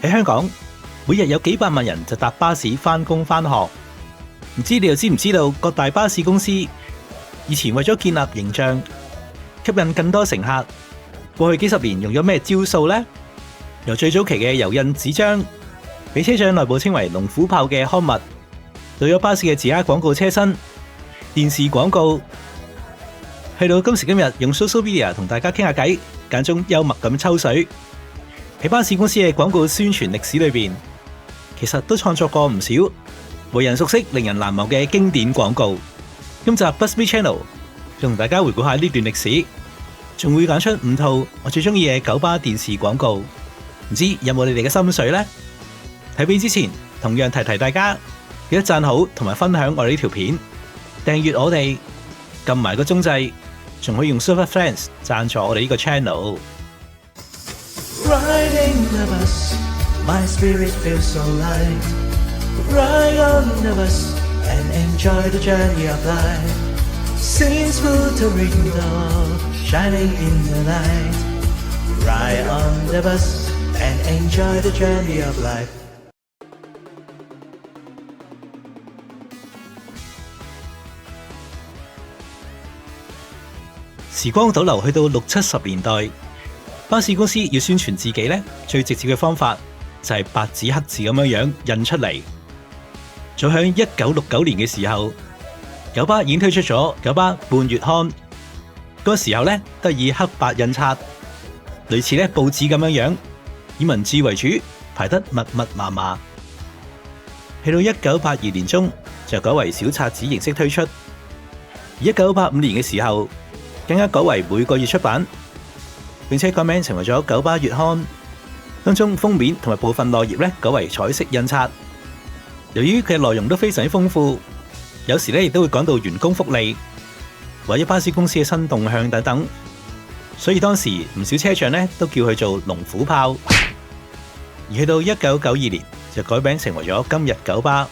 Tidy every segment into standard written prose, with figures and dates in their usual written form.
喺香港，每日有幾百萬人就搭巴士返工返學。唔知你又知唔知道各大巴士公司以前為咗建立形象，吸引更多乘客，過去幾十年用咗咩招數呢？由最早期嘅油印紙張，俾車長內部稱為龍虎豹嘅刊物，到咗巴士嘅自家廣告車身、電視廣告，去到今時今日用 social media 同大家傾下偈，間中幽默咁抽水。喺巴士公司嘅廣告宣傳歷史裏邊，其實都創作過唔少為人熟悉、令人難忘嘅經典廣告。今集 Busby Channel 就同大家回顧下呢段歷史，仲會揀出5套我最中意嘅九巴電視廣告，唔知有冇你哋嘅心水呢？睇片之前，同樣提提大家記得讚好同埋分享我哋呢條片，訂閱我哋，撳埋個鐘掣，仲可以用 Super Friends 贊助我哋呢個 channel。Riding the bus, my spirit feels so light. Ride on the bus and enjoy the journey of life. See smooth the window shining in the night. Ride on the bus and enjoy the journey of life. 時光倒流去到60、70年代，巴士公司要宣傳自己呢，最直接嘅方法就係白紙黑字咁樣印出嚟。早喺1969年嘅時候，九巴已經推出咗九巴半月刊，嗰個時候呢，都以黑白印刷，類似呢報紙咁樣，以文字為主，排得密密麻麻。去到1982年中就改為小冊子形式推出，而1985年嘅時候更加改為每個月出版，並且改名成為咗九巴月刊，當中封面同埋部分內頁咧改為彩色印刷。由於佢嘅內容都非常之豐富，有時咧亦都會講到員工福利或者巴士公司嘅新動向等等，所以當時唔少車長咧都叫佢做龍虎豹。而去到1992年就改名成為咗今日九巴，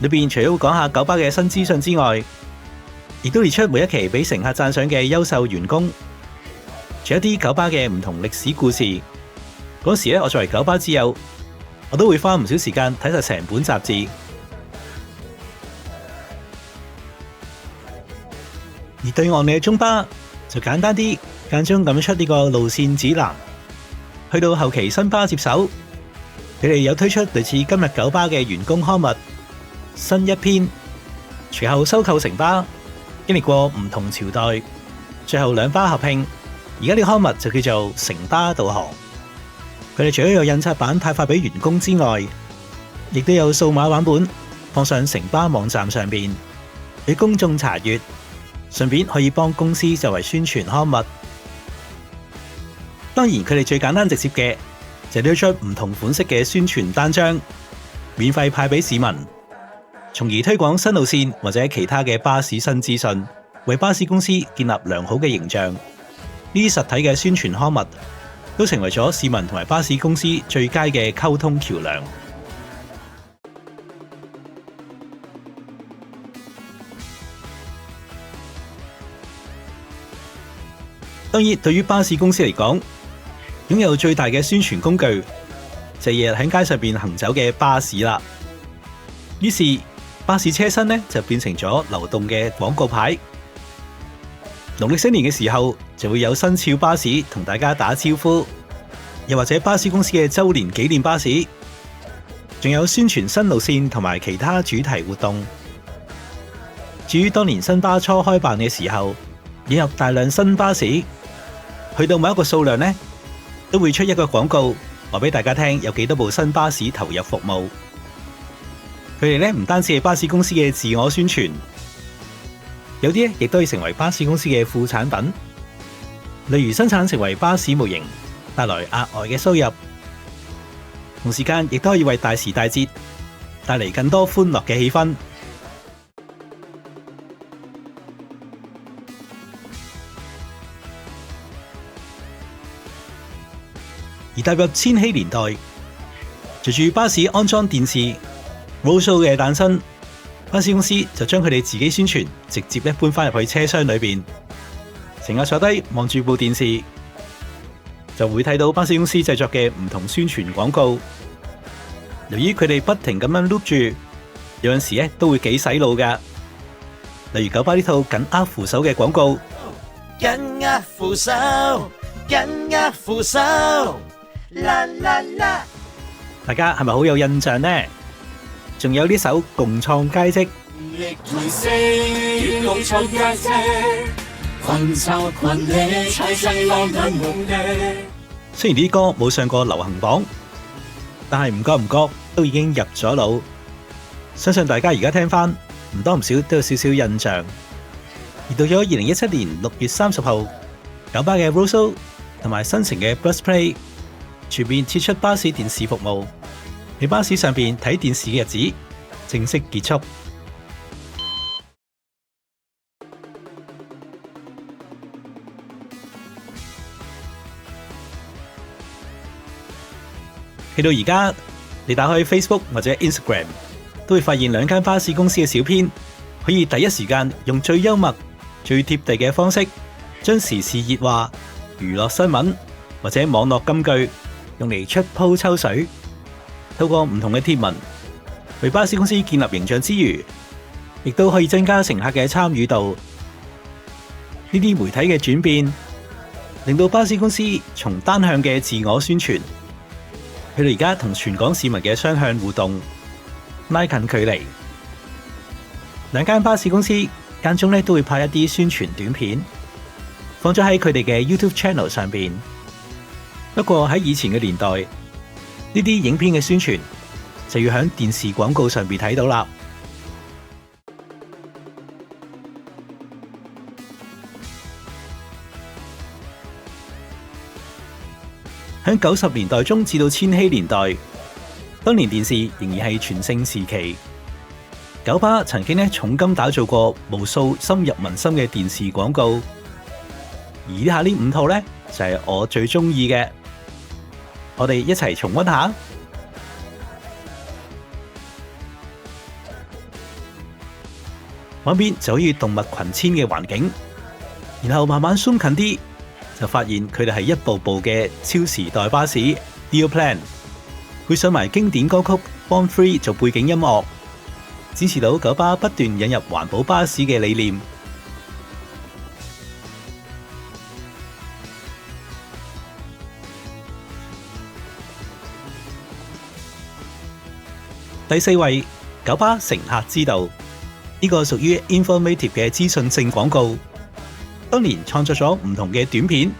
裏邊除咗會講下九巴嘅新資訊之外，亦都列出每一期俾乘客讚賞嘅優秀員工，仲有一啲九巴嘅唔同歷史故事。嗰時咧，我作為九巴之友，我都會花唔少時間睇晒成本雜誌。而對岸嘅中巴就簡單啲，間中咁出呢個路線指南。去到後期新巴接手，佢哋有推出類似今日九巴嘅員工刊物新一篇，隨後收購城巴，經歷過唔同朝代，最後兩巴合併，而家呢個刊物就叫做城巴導航。佢哋除咗有印刷版派發俾員工之外，亦都有數碼版本放上城巴網站上邊俾公眾查閱，順便可以幫公司作為宣傳刊物。當然佢哋最簡單直接嘅就推出唔同款式嘅宣傳單張，免費派俾市民，從而推廣新路線或者其他嘅巴士新資訊，為巴士公司建立良好嘅形象。呢啲實體嘅宣傳刊物都成為咗市民同埋巴士公司最佳嘅溝通橋樑。當然，對於巴士公司嚟講，擁有最大嘅宣傳工具就係日日喺街上邊行走嘅巴士啦。於是巴士車身呢就變成咗流動嘅廣告牌。農曆新年嘅時候就會有生肖巴士同大家打招呼，又或者巴士公司嘅周年紀念巴士，仲有宣傳新路線同埋其他主題活動。至於當年新巴初開辦嘅時候，引入大量新巴士，去到某一個數量呢，都會出一個廣告，話俾大家聽有幾多部新巴士投入服務。佢哋咧唔單止係巴士公司嘅自我宣傳，有啲咧亦都可以成為巴士公司嘅副產品，例如生產成為巴士模型，帶來額外嘅收入，同時間亦都可以為大時大節帶嚟更多歡樂嘅氣氛。而踏入千禧年代，隨住巴士安裝電視 Roadshow 嘅誕生，巴士公司就將佢哋自己宣傳直接搬返入去車廂裏邊，乘客坐低望住部電視，就會睇到巴士公司製作嘅唔同宣傳廣告。由於佢哋不停咁樣 loop 住，有陣時都會幾洗腦㗎。例如九巴呢套緊握扶手嘅廣告，緊握扶手，緊握扶手，啦啦啦！大家係咪好有印象呢？仲有呢首共創佳績，力同聲，共創佳績，群策群力，齊齊浪奔夢力。雖然呢啲歌冇上過流行榜，但係唔覺唔覺都已經入咗腦。相信大家而家聽翻，唔多唔少都有少少印象。而到咗2017年6月30號，九巴嘅 Rosso 同埋新城嘅 Busplay 全面撤出巴士電視服務，喺巴士上邊睇電視嘅日子正式結束。去到而家，你打開 Facebook 或者 Instagram，都會發現兩間巴士公司嘅小編可以第一時間用最幽默、最貼地嘅方式，將時事熱話、娛樂新聞或者網絡金句用嚟出鋪抽水。透過唔同嘅貼文，為巴士公司建立形象之餘，亦都可以增加乘客嘅參與度。呢啲媒體嘅轉變，令到巴士公司從單向嘅自我宣傳，去到而家同全港市民嘅雙向互動，拉近距離。兩間巴士公司間中都會拍一啲宣傳短片，放咗喺佢哋嘅 YouTube channel 上邊。不過喺以前嘅年代，呢啲影片嘅宣傳就要喺電視廣告上邊睇到啦。喺90年代中至到千禧年代，當年電視仍然係全盛時期。九巴曾經重金打造過無數深入民心嘅電視廣告，而以下呢5套就係我最中意嘅，我哋一齊重溫下。畫面就好似動物群遷嘅環境，然後慢慢 zoom 近啲，就發現佢哋係一部部嘅超時代巴士 Deoplan， 配上埋經典歌曲 Born Free 做背景音樂，展示到九巴不斷引入環保巴士嘅理念。第4位，九巴乘客之道，呢個屬於 informative 嘅資訊性廣告。當年創作咗唔同嘅短片，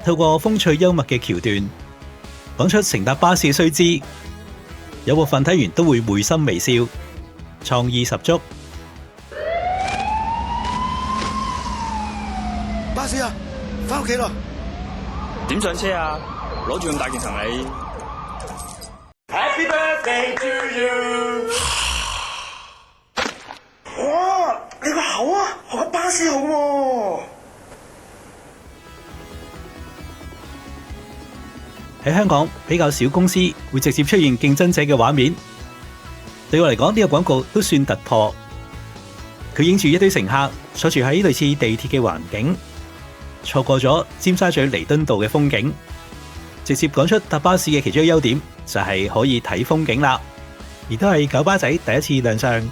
透過風趣幽默嘅橋段，講出乘搭巴士嘅須知，有部分睇完都會會心微笑，創意十足。巴士啊，返屋企咯！點上車啊？攞住咁大件行李。Happy birthday to you！ 哇，你個口啊，學個巴士好喎！喺香港比較少公司會直接出現競爭者嘅畫面，對我嚟講呢個廣告都算突破。佢影住一堆乘客坐住喺類似地鐵嘅環境，錯過咗尖沙咀彌敦道嘅風景，直接講出搭巴士嘅其中一個優點就係可以睇風景啦，而都係九巴仔第一次亮相。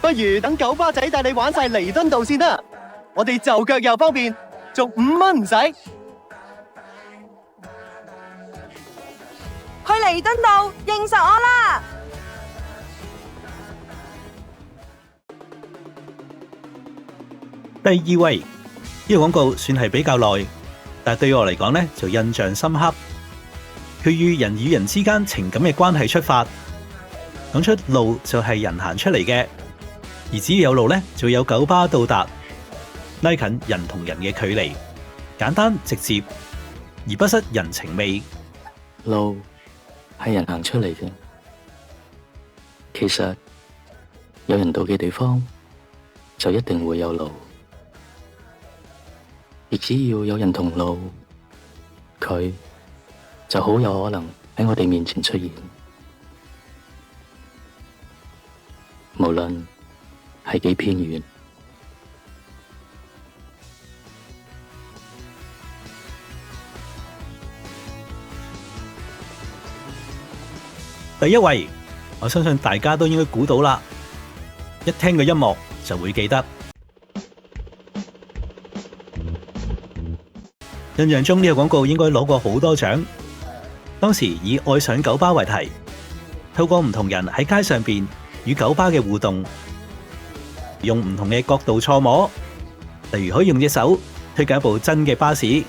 不如等九巴仔帶你玩晒彌敦道先啦，我哋就腳又方便，仲5蚊唔使。去彌敦道認實我啦！第2位，呢個廣告算係比較耐，但係對我嚟講就印象深刻。佢與人與人之間情感嘅關係出發，講出路就係人行出嚟嘅，而只要有路就有九巴到達，拉近人同人嘅距離，簡單直接，而不失人情味。路係人行出嚟嘅，其實有人到嘅地方就一定會有路，而只要有人同路，佢就好有可能喺我哋面前出現。無論係幾偏遠。第一位，我相信大家都應該估到啦，一聽個音樂就會記得。印象中呢個廣告應該攞過好多獎，當時以愛上九巴為題，透過唔同人喺街上邊與九巴嘅互動，用唔同嘅角度錯摸，例如可以用隻手推介一部真嘅巴士。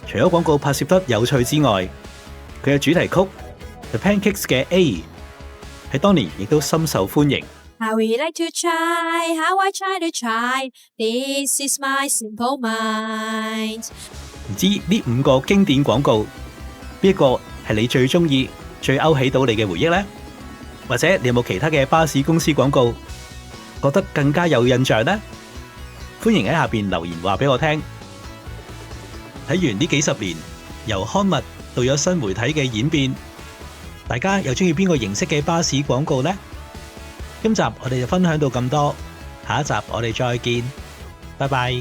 除咗廣告拍攝得有趣之外，佢嘅主題曲 The Pancakes 嘅 A 喺當年亦都深受歡迎。How we like to try, how I try to try, this is my simple mind。唔知呢5個經典廣告，邊一個係你最中意、最勾起到你嘅回憶呢？或者你有冇其他嘅巴士公司廣告覺得更加有印象呢？歡迎喺下邊留言話俾我聽。睇完呢幾十年，由刊物到咗新媒體嘅演變，大家又中意邊個形式嘅巴士廣告呢？今集我哋就分享到咁多，下一集我哋再見，拜拜。